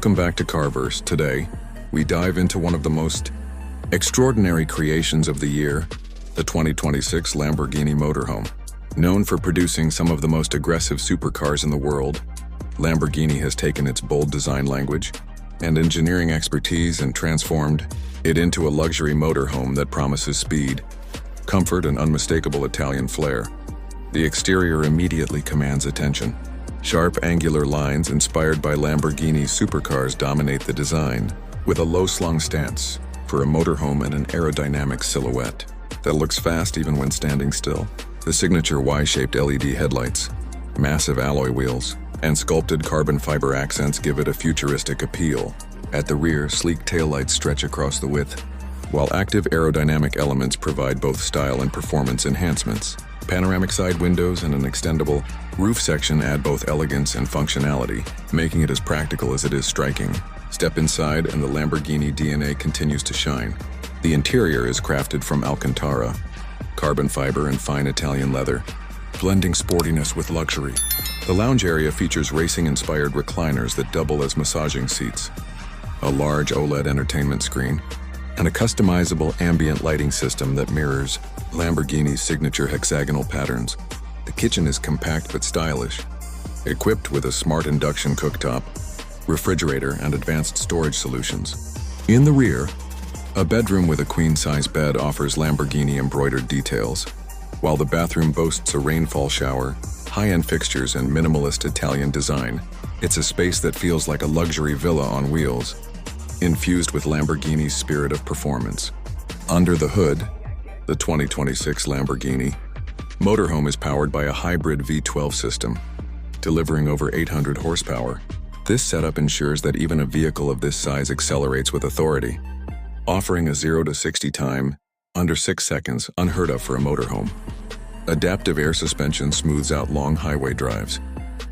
Welcome back to Carverse. Today, we dive into one of the most extraordinary creations of the year, the 2026 Lamborghini Motorhome. Known for producing some of the most aggressive supercars in the world, Lamborghini has taken its bold design language and engineering expertise and transformed it into a luxury motorhome that promises speed, comfort, and unmistakable Italian flair. The exterior immediately commands attention. Sharp, angular lines inspired by Lamborghini supercars dominate the design, with a low-slung stance for a motorhome and an aerodynamic silhouette that looks fast even when standing still. The signature Y-shaped LED headlights, massive alloy wheels, and sculpted carbon fiber accents give it a futuristic appeal. At the rear, sleek taillights stretch across the width, while active aerodynamic elements provide both style and performance enhancements. Panoramic side windows and an extendable roof section add both elegance and functionality, making it as practical as it is striking. Step inside and the Lamborghini DNA continues to shine. The interior is crafted from Alcantara, carbon fiber, and fine Italian leather, blending sportiness with luxury. The lounge area features racing-inspired recliners that double as massaging seats, a large OLED entertainment screen, and a customizable ambient lighting system that mirrors Lamborghini's signature hexagonal patterns. The kitchen is compact but stylish, equipped with a smart induction cooktop, refrigerator, and advanced storage solutions. In the rear, a bedroom with a queen-size bed offers Lamborghini embroidered details, while the bathroom boasts a rainfall shower, high-end fixtures, and minimalist Italian design. It's a space that feels like a luxury villa on wheels, infused with Lamborghini's spirit of performance. Under the hood, the 2026 Lamborghini Motorhome is powered by a hybrid V12 system, delivering over 800 horsepower. This setup ensures that even a vehicle of this size accelerates with authority, offering a 0 to 60 time under 6 seconds, unheard of for a motorhome. Adaptive air suspension smooths out long highway drives,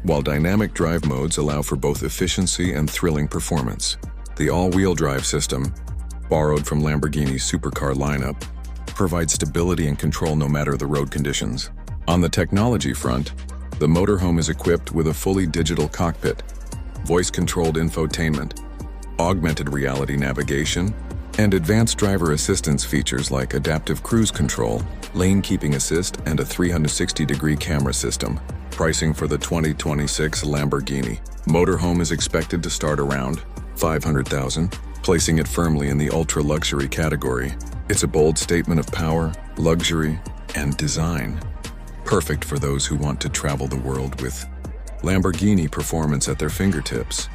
while dynamic drive modes allow for both efficiency and thrilling performance. The all-wheel drive system, borrowed from Lamborghini's supercar lineup, provides stability and control no matter the road conditions. On the technology front, the motorhome is equipped with a fully digital cockpit, voice-controlled infotainment, augmented reality navigation, and advanced driver assistance features like adaptive cruise control, lane keeping assist, and a 360-degree camera system. Pricing for the 2026 Lamborghini Motorhome is expected to start around $500,000, placing it firmly in the ultra-luxury category. It's a bold statement of power, luxury, and design, perfect for those who want to travel the world with Lamborghini performance at their fingertips.